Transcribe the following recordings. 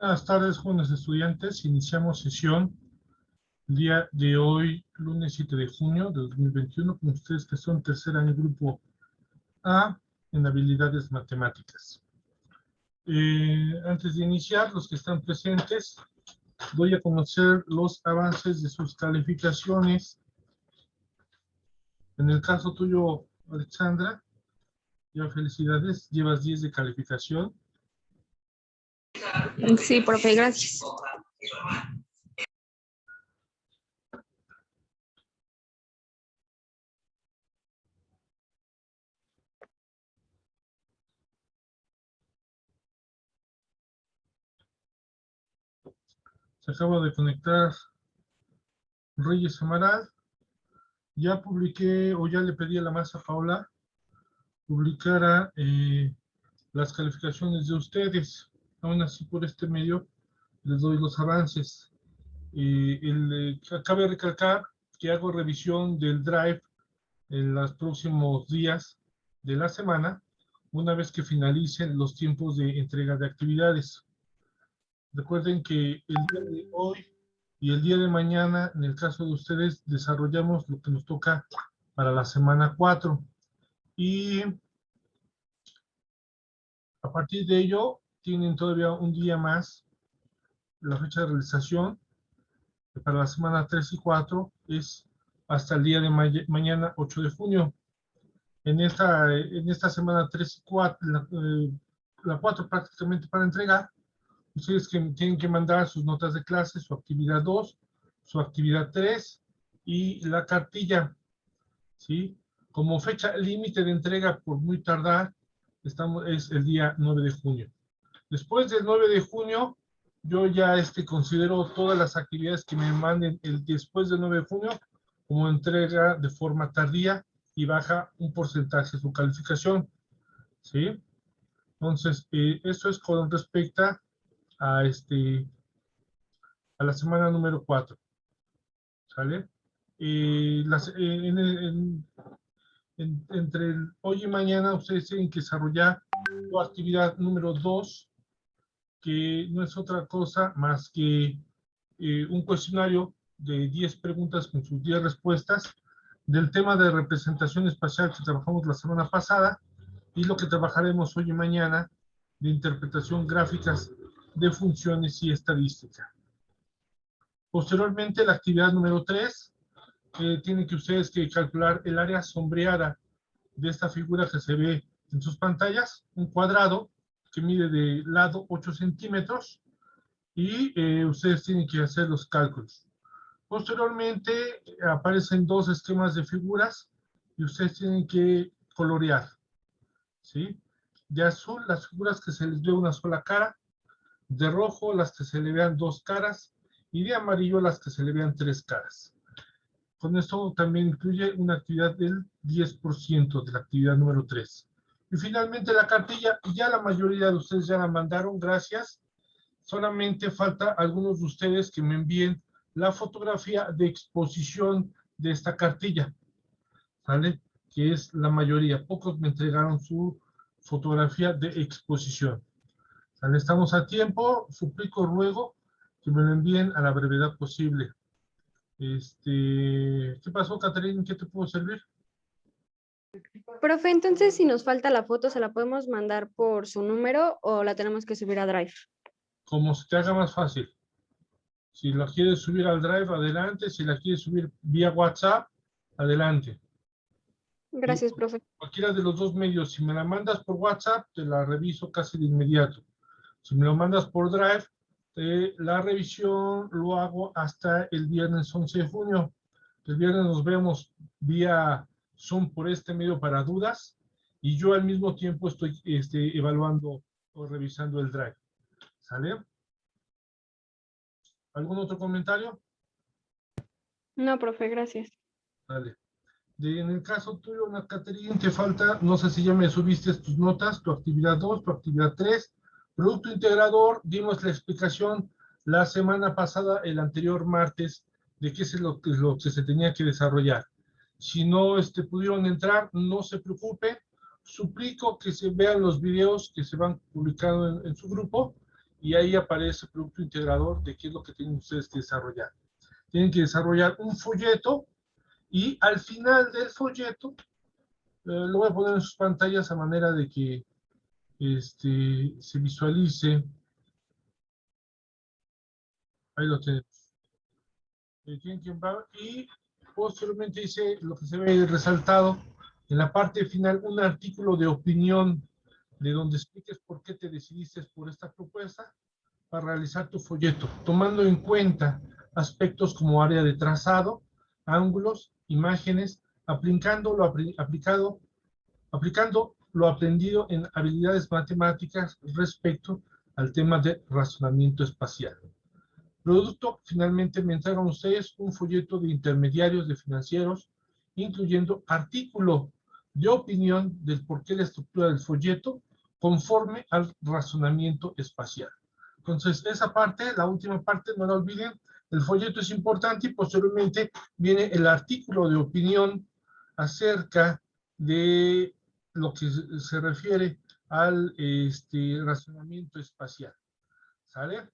Buenas tardes, jóvenes estudiantes. Iniciamos sesión el día de hoy, lunes 7 de junio de 2021, con ustedes que son tercer año grupo A en habilidades matemáticas. Antes de iniciar, los que están presentes, voy a conocer los avances de sus calificaciones. En el caso tuyo, Alexandra, ya felicidades, llevas 10 de calificación. Sí, profe, gracias. Se acaba de conectar Reyes Amaral. Ya publiqué o ya le pedí a la maestra Paula publicara las calificaciones de ustedes. Aún así, por este medio les doy los avances. Cabe recalcar que hago revisión del Drive en los próximos días de la semana, una vez que finalicen los tiempos de entrega de actividades. Recuerden que el día de hoy y el día de mañana, en el caso de ustedes, desarrollamos lo que nos toca para la semana 4. Y a partir de ello, tienen todavía un día más. La fecha de realización para la semana 3 y 4 es hasta el día de mañana, 8 de junio. En esta semana 3 y 4, la 4 prácticamente para entregar, ustedes que tienen que mandar sus notas de clase, su actividad 2, su actividad 3 y la cartilla, ¿sí? Como fecha límite de entrega por muy tardar, es el día 9 de junio. Después del 9 de junio, yo ya considero todas las actividades que me manden después del 9 de junio como entrega de forma tardía y baja un porcentaje de su calificación, ¿sí? Entonces, eso es con respecto a, a la semana número 4, ¿sale? Entre hoy y mañana ustedes tienen que desarrollar su actividad número 2, que no es otra cosa más que un cuestionario de 10 preguntas con sus 10 respuestas del tema de representación espacial que trabajamos la semana pasada y lo que trabajaremos hoy y mañana de interpretación gráficas de funciones y estadística. Posteriormente, la actividad número 3, tienen que ustedes que calcular el área sombreada de esta figura que se ve en sus pantallas, un cuadrado que mide de lado 8 centímetros y ustedes tienen que hacer los cálculos. Posteriormente aparecen dos esquemas de figuras y ustedes tienen que colorear, ¿sí? De azul las figuras que se les ve una sola cara, de rojo las que se le vean dos caras y de amarillo las que se le vean tres caras. Con esto también incluye una actividad del 10% de la actividad número 3. Y finalmente la cartilla, ya la mayoría de ustedes ya la mandaron, gracias. Solamente falta algunos de ustedes que me envíen la fotografía de exposición de esta cartilla, ¿vale? Que es la mayoría. Pocos me entregaron su fotografía de exposición. ¿Vale? Estamos a tiempo, suplico, ruego que me lo envíen a la brevedad posible. ¿Qué pasó, Caterina? ¿Qué te puedo servir? Profe, entonces si nos falta la foto, ¿se la podemos mandar por su número o la tenemos que subir a Drive? Como se te haga más fácil. Si la quieres subir al Drive, adelante. Si la quieres subir vía WhatsApp, adelante. Gracias, profe. Cualquiera de los dos medios. Si me la mandas por WhatsApp, te la reviso casi de inmediato. Si me lo mandas por Drive, la revisión lo hago hasta el viernes 11 de junio. El viernes nos vemos vía Zoom por este medio para dudas y yo al mismo tiempo estoy evaluando o revisando el Drive. ¿Sale? ¿Algún otro comentario? No, profe, gracias. Dale. En el caso tuyo, Ana Caterina, te falta, no sé si ya me subiste tus notas, tu actividad 2, tu actividad 3, producto integrador, dimos la explicación la semana pasada, el anterior martes, de qué es lo que se tenía que desarrollar. Si no pudieron entrar, no se preocupe, suplico que se vean los videos que se van publicando en su grupo y ahí aparece el producto integrador de qué es lo que tienen ustedes que desarrollar. Tienen que desarrollar un folleto y al final del folleto, lo voy a poner en sus pantallas a manera de que se visualice. Ahí lo tenemos. Y posteriormente dice lo que se ve resaltado en la parte final, un artículo de opinión de donde expliques por qué te decidiste por esta propuesta para realizar tu folleto, tomando en cuenta aspectos como área de trazado, ángulos, imágenes, aplicando lo aprendido en habilidades matemáticas respecto al tema de razonamiento espacial. Producto, finalmente me entregan ustedes un folleto de intermediarios de financieros, incluyendo artículo de opinión del por qué la estructura del folleto conforme al razonamiento espacial. Entonces, esa parte, la última parte, no la olviden, el folleto es importante y posteriormente viene el artículo de opinión acerca de lo que se refiere al razonamiento espacial. ¿Sale?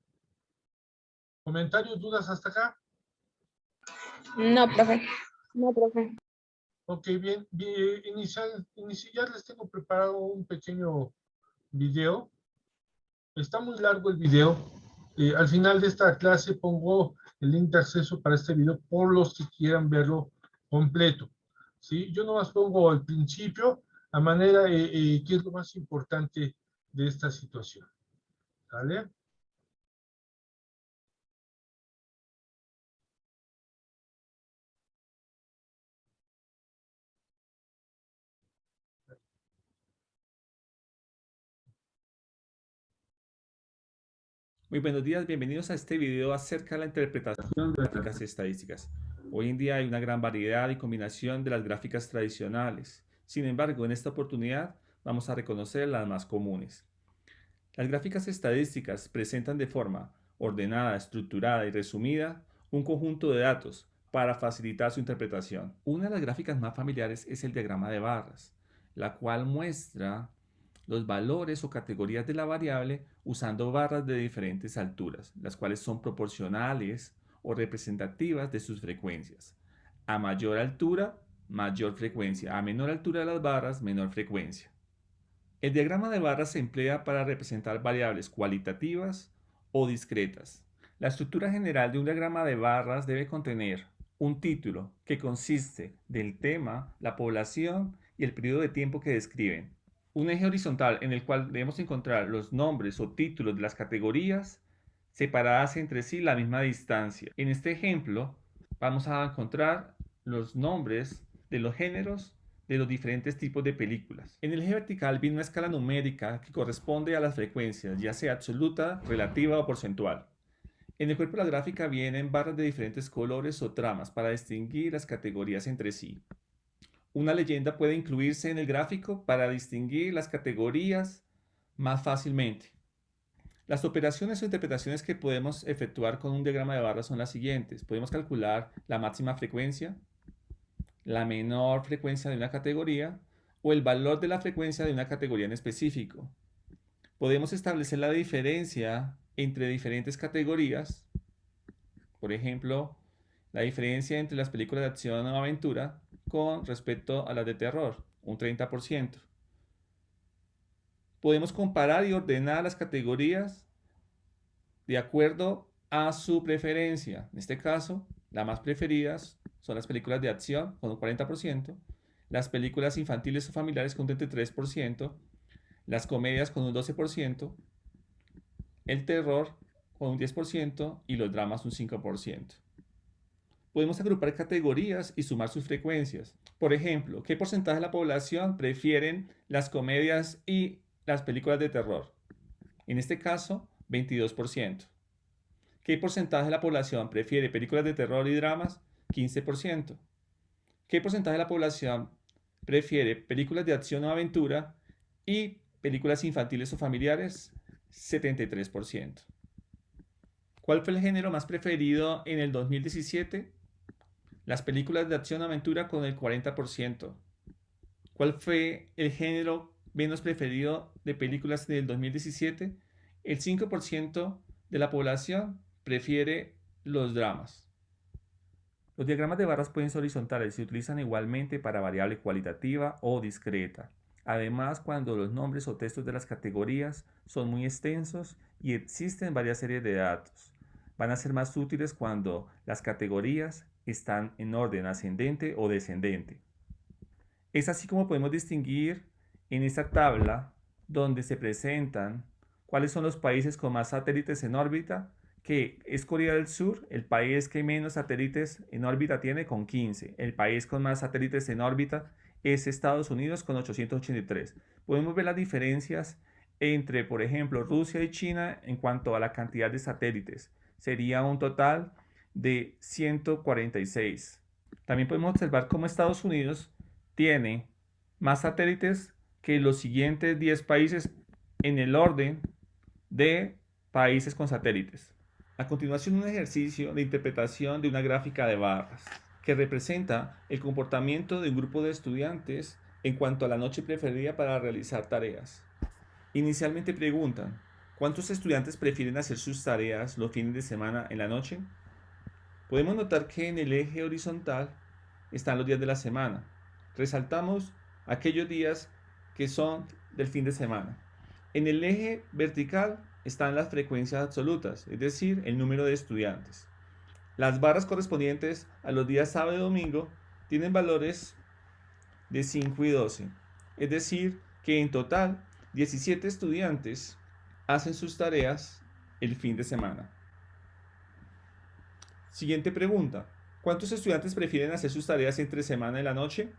¿Comentarios, dudas hasta acá? No, profe. No, profe. Ok, bien. Ya les tengo preparado un pequeño video. Está muy largo el video. Al final de esta clase pongo el link de acceso para este video por los que quieran verlo completo. ¿Sí? Yo nomás pongo el principio a manera que es lo más importante de esta situación. ¿Vale? Muy buenos días, bienvenidos a este video acerca de la interpretación de gráficas estadísticas. Hoy en día hay una gran variedad y combinación de las gráficas tradicionales. Sin embargo, en esta oportunidad vamos a reconocer las más comunes. Las gráficas estadísticas presentan de forma ordenada, estructurada y resumida un conjunto de datos para facilitar su interpretación. Una de las gráficas más familiares es el diagrama de barras, la cual muestra los valores o categorías de la variable usando barras de diferentes alturas, las cuales son proporcionales o representativas de sus frecuencias. A mayor altura, mayor frecuencia. A menor altura de las barras, menor frecuencia. El diagrama de barras se emplea para representar variables cualitativas o discretas. La estructura general de un diagrama de barras debe contener un título que consiste del tema, la población y el periodo de tiempo que describen. Un eje horizontal en el cual debemos encontrar los nombres o títulos de las categorías separadas entre sí la misma distancia. En este ejemplo vamos a encontrar los nombres de los géneros de los diferentes tipos de películas. En el eje vertical viene una escala numérica que corresponde a las frecuencias, ya sea absoluta, relativa o porcentual. En el cuerpo de la gráfica vienen barras de diferentes colores o tramas para distinguir las categorías entre sí. Una leyenda puede incluirse en el gráfico para distinguir las categorías más fácilmente. Las operaciones o interpretaciones que podemos efectuar con un diagrama de barras son las siguientes. Podemos calcular la máxima frecuencia, la menor frecuencia de una categoría o el valor de la frecuencia de una categoría en específico. Podemos establecer la diferencia entre diferentes categorías, por ejemplo, la diferencia entre las películas de acción o aventura con respecto a las de terror, un 30%. Podemos comparar y ordenar las categorías de acuerdo a su preferencia. En este caso, las más preferidas son las películas de acción con un 40%, las películas infantiles o familiares con un 33%, las comedias con un 12%, el terror con un 10% y los dramas un 5%. Podemos agrupar categorías y sumar sus frecuencias. Por ejemplo, ¿qué porcentaje de la población prefieren las comedias y las películas de terror? En este caso, 22%. ¿Qué porcentaje de la población prefiere películas de terror y dramas? 15%. ¿Qué porcentaje de la población prefiere películas de acción o aventura y películas infantiles o familiares? 73%. ¿Cuál fue el género más preferido en el 2017? Las películas de acción o aventura con el 40%. ¿Cuál fue el género menos preferido de películas del 2017? El 5% de la población prefiere los dramas. Los diagramas de barras pueden ser horizontales y se utilizan igualmente para variable cualitativa o discreta. Además, cuando los nombres o textos de las categorías son muy extensos y existen varias series de datos, van a ser más útiles cuando las categorías están en orden ascendente o descendente. Es así como podemos distinguir en esta tabla donde se presentan cuáles son los países con más satélites en órbita, que es Corea del Sur, el país que menos satélites en órbita tiene con 15. El país con más satélites en órbita es Estados Unidos con 883. Podemos ver las diferencias entre, por ejemplo, Rusia y China en cuanto a la cantidad de satélites. Sería un total de 146. También podemos observar cómo Estados Unidos tiene más satélites que los siguientes 10 países en el orden de países con satélites. A continuación, un ejercicio de interpretación de una gráfica de barras que representa el comportamiento de un grupo de estudiantes en cuanto a la noche preferida para realizar tareas. Inicialmente preguntan, ¿cuántos estudiantes prefieren hacer sus tareas los fines de semana en la noche? Podemos notar que en el eje horizontal están los días de la semana. Resaltamos aquellos días que son del fin de semana. En el eje vertical están las frecuencias absolutas, es decir, el número de estudiantes. Las barras correspondientes a los días sábado y domingo tienen valores de 5 y 12, es decir, que en total 17 estudiantes hacen sus tareas el fin de semana. Siguiente pregunta. ¿Cuántos estudiantes prefieren hacer sus tareas entre semana y la noche?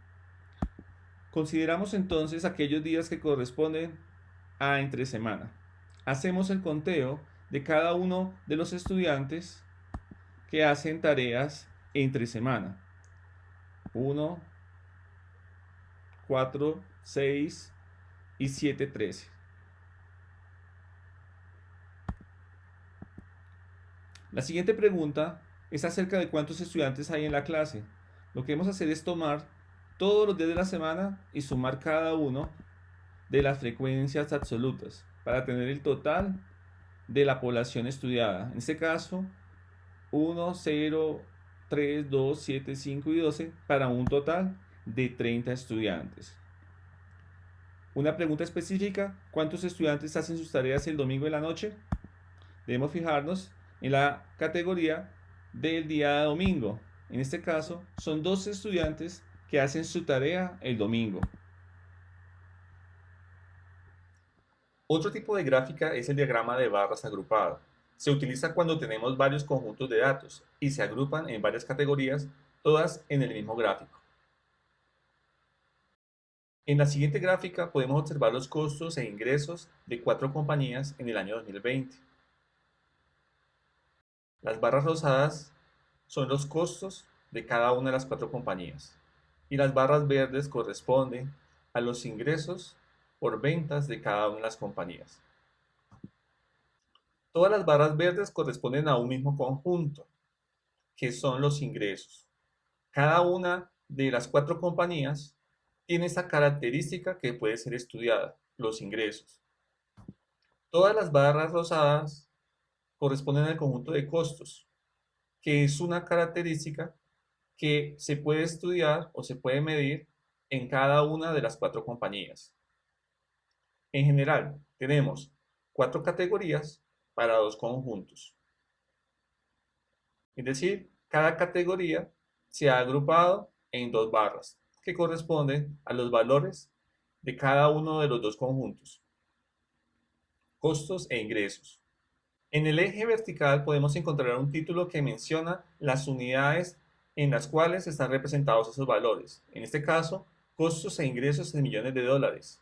Consideramos entonces aquellos días que corresponden a entre semana. Hacemos el conteo de cada uno de los estudiantes que hacen tareas entre semana. 1, 4, 6 y 7, 13. La siguiente pregunta es acerca de cuántos estudiantes hay en la clase. Lo que vamos a hacer es tomar todos los días de la semana y sumar cada uno de las frecuencias absolutas para tener el total de la población estudiada. En este caso, 1, 0, 3, 2, 7, 5 y 12 para un total de 30 estudiantes. Una pregunta específica, ¿cuántos estudiantes hacen sus tareas el domingo en la noche? Debemos fijarnos en la categoría del día domingo. En este caso, son 12 estudiantes que hacen su tarea el domingo. Otro tipo de gráfica es el diagrama de barras agrupado. Se utiliza cuando tenemos varios conjuntos de datos y se agrupan en varias categorías, todas en el mismo gráfico. En la siguiente gráfica podemos observar los costos e ingresos de 4 compañías en el año 2020. Las barras rosadas son los costos de cada una de las 4 compañías y las barras verdes corresponden a los ingresos por ventas de cada una de las compañías. Todas las barras verdes corresponden a un mismo conjunto, que son los ingresos. Cada una de las 4 compañías tiene esta característica que puede ser estudiada, los ingresos. Todas las barras rosadas corresponden al conjunto de costos, que es una característica que se puede estudiar o se puede medir en cada una de las 4 compañías. En general, tenemos 4 categorías para 2 conjuntos. Es decir, cada categoría se ha agrupado en 2 barras, que corresponden a los valores de cada uno de los 2 conjuntos. Costos e ingresos. En el eje vertical podemos encontrar un título que menciona las unidades en las cuales están representados esos valores. En este caso, costos e ingresos en millones de dólares.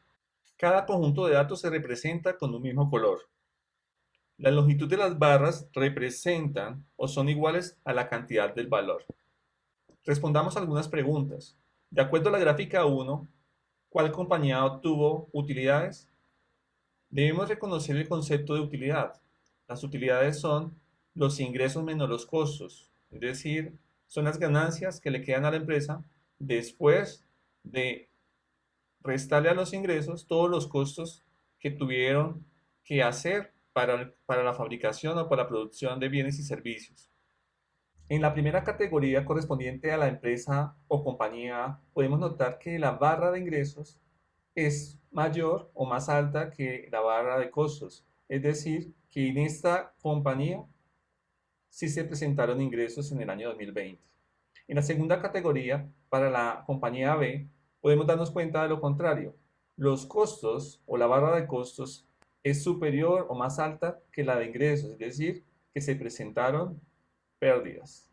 Cada conjunto de datos se representa con un mismo color. La longitud de las barras representan o son iguales a la cantidad del valor. Respondamos algunas preguntas. De acuerdo a la gráfica 1, ¿cuál compañía obtuvo utilidades? Debemos reconocer el concepto de utilidad. Las utilidades son los ingresos menos los costos, es decir, son las ganancias que le quedan a la empresa después de restarle a los ingresos todos los costos que tuvieron que hacer para la fabricación o para la producción de bienes y servicios. En la primera categoría correspondiente a la empresa o compañía, podemos notar que la barra de ingresos es mayor o más alta que la barra de costos. Es decir, que en esta compañía sí se presentaron ingresos en el año 2020. En la segunda categoría, para la compañía B, podemos darnos cuenta de lo contrario. Los costos o la barra de costos es superior o más alta que la de ingresos, es decir, que se presentaron pérdidas.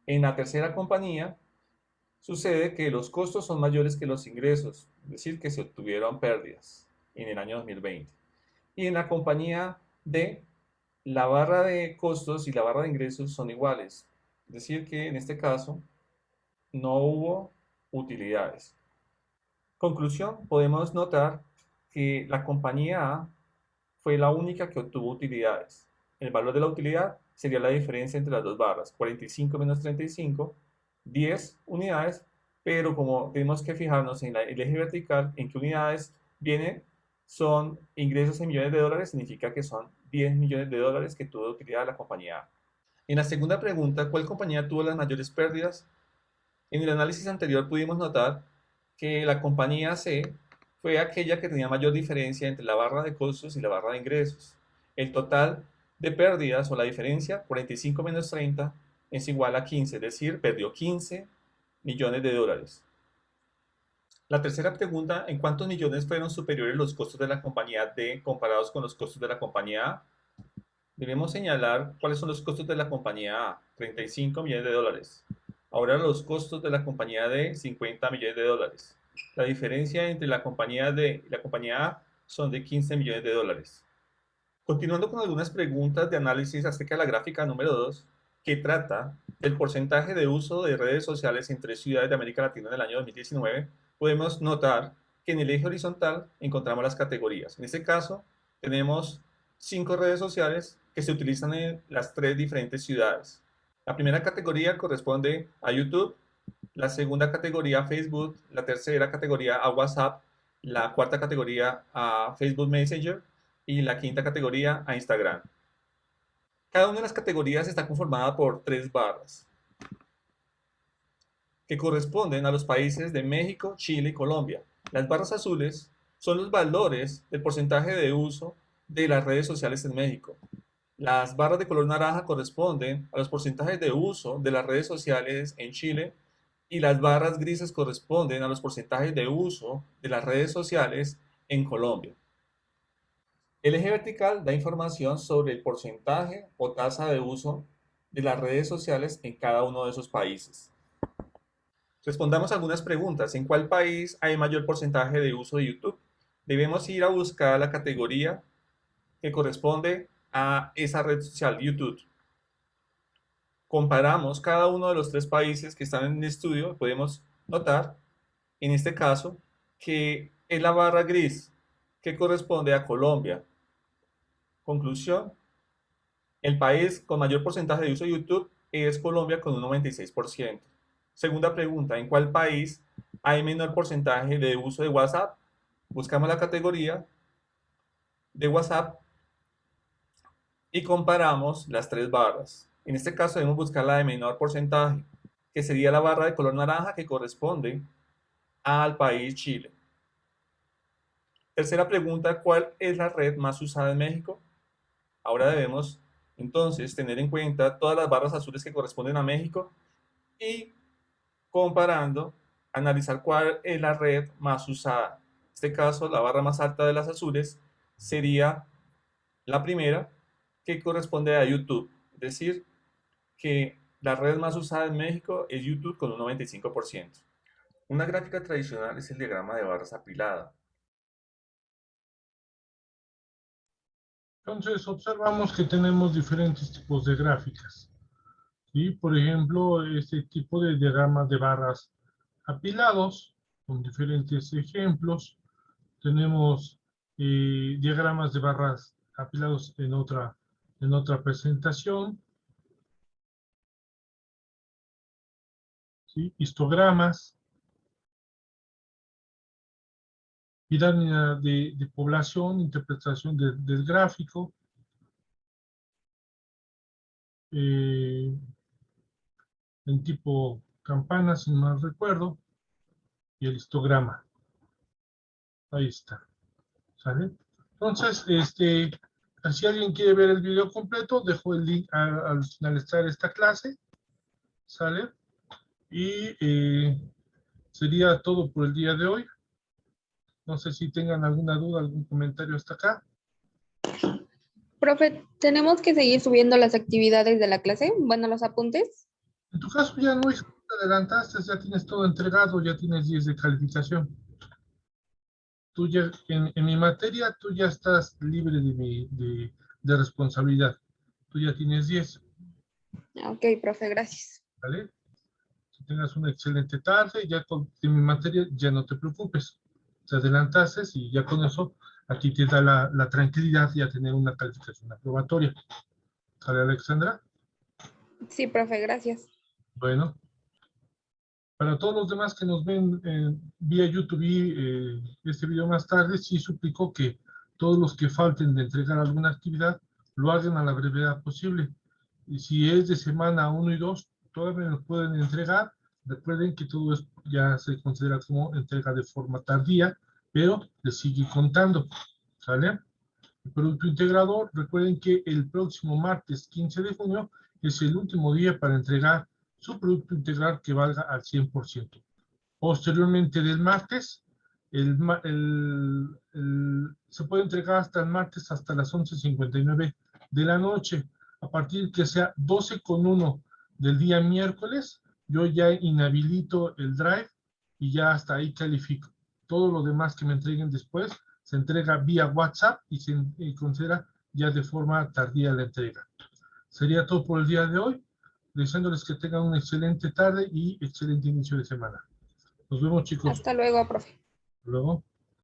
En la tercera compañía, sucede que los costos son mayores que los ingresos, es decir, que se obtuvieron pérdidas en el año 2020. Y en la compañía D, la barra de costos y la barra de ingresos son iguales, es decir, que en este caso no hubo utilidades. Conclusión, podemos notar que la compañía A fue la única que obtuvo utilidades. El valor de la utilidad sería la diferencia entre las dos barras, 45 menos 35, 10 unidades, pero como tenemos que fijarnos en el eje vertical, en qué unidades viene, son ingresos en millones de dólares, significa que son 10 millones de dólares que tuvo de utilidad la compañía A. En la segunda pregunta, ¿cuál compañía tuvo las mayores pérdidas? En el análisis anterior pudimos notar que la compañía C fue aquella que tenía mayor diferencia entre la barra de costos y la barra de ingresos. El total de pérdidas o la diferencia, 45 menos 30, es igual a 15, es decir, perdió 15 millones de dólares. La tercera pregunta, ¿en cuántos millones fueron superiores los costos de la compañía D comparados con los costos de la compañía A? Debemos señalar cuáles son los costos de la compañía A, 35 millones de dólares. Ahora los costos de la compañía D, 50 millones de dólares. La diferencia entre la compañía D y la compañía A son de 15 millones de dólares. Continuando con algunas preguntas de análisis acerca de la gráfica número 2, que trata del porcentaje de uso de redes sociales en 3 ciudades de América Latina en el año 2019, podemos notar que en el eje horizontal encontramos las categorías. En este caso, tenemos 5 redes sociales que se utilizan en las 3 diferentes ciudades. La primera categoría corresponde a YouTube, la segunda categoría a Facebook, la tercera categoría a WhatsApp, la cuarta categoría a Facebook Messenger y la quinta categoría a Instagram. Cada una de las categorías está conformada por 3 barras que corresponden a los países de México, Chile y Colombia. Las barras azules son los valores del porcentaje de uso de las redes sociales en México. Las barras de color naranja corresponden a los porcentajes de uso de las redes sociales en Chile y las barras grises corresponden a los porcentajes de uso de las redes sociales en Colombia. El eje vertical da información sobre el porcentaje o tasa de uso de las redes sociales en cada uno de esos países. Respondamos algunas preguntas. ¿En cuál país hay mayor porcentaje de uso de YouTube? Debemos ir a buscar la categoría que corresponde a esa red social, YouTube. Comparamos cada uno de los 3 países que están en el estudio. Podemos notar, en este caso, que es la barra gris que corresponde a Colombia. Conclusión, el país con mayor porcentaje de uso de YouTube es Colombia con un 96%. Segunda pregunta, ¿en cuál país hay menor porcentaje de uso de WhatsApp? Buscamos la categoría de WhatsApp y comparamos las 3 barras. En este caso debemos buscar la de menor porcentaje, que sería la barra de color naranja que corresponde al país Chile. Tercera pregunta, ¿cuál es la red más usada en México? Ahora debemos entonces tener en cuenta todas las barras azules que corresponden a México y comparando, analizar cuál es la red más usada. En este caso, la barra más alta de las azules sería la primera, que corresponde a YouTube. Es decir, que la red más usada en México es YouTube con un 95%. Una gráfica tradicional es el diagrama de barras apilada. Entonces observamos que tenemos diferentes tipos de gráficas. ¿Sí? Por ejemplo, este tipo de diagramas de barras apilados, con diferentes ejemplos. Tenemos diagramas de barras apilados en otra presentación. ¿Sí? Histogramas. pirámide de población, interpretación del gráfico, en tipo campana, si no mal recuerdo, y el histograma. Ahí está. ¿Sale? Entonces, si alguien quiere ver el video completo, dejo el link al finalizar esta clase. ¿Sale? Y sería todo por el día de hoy. No sé si tengan alguna duda, algún comentario hasta acá. Profe, ¿tenemos que seguir subiendo las actividades de la clase? Bueno, los apuntes. En tu caso ya no es, te adelantaste, ya tienes todo entregado, ya tienes 10 de calificación. Tú ya, en mi materia, tú ya estás libre de responsabilidad. Tú ya tienes 10. Ok, profe, gracias. ¿Vale? Que tengas una excelente tarde, ya en mi materia ya no te preocupes. Te adelantaste y ya con eso a ti te da la tranquilidad y a tener una calificación aprobatoria. ¿Sale, Alexandra? Sí, profe, gracias. Bueno. Para todos los demás que nos ven vía YouTube y este video más tarde, sí suplico que todos los que falten de entregar alguna actividad lo hagan a la brevedad posible. Y si es de semana 1 y 2, todavía nos pueden entregar. Recuerden que todo esto ya se considera como entrega de forma tardía, pero les sigue contando. ¿Sale? El producto integrador, recuerden que el próximo martes 15 de junio es el último día para entregar su producto integral que valga al 100%. Posteriormente del martes, se puede entregar hasta el martes hasta las 11:59 de la noche. A partir que sea 12:01 del día miércoles, yo ya inhabilito el Drive y ya hasta ahí califico. Todo lo demás que me entreguen después se entrega vía WhatsApp y se considera ya de forma tardía la entrega. Sería todo por el día de hoy, deseándoles que tengan una excelente tarde y excelente inicio de semana. Nos vemos, chicos. Hasta luego, profe. Hasta luego.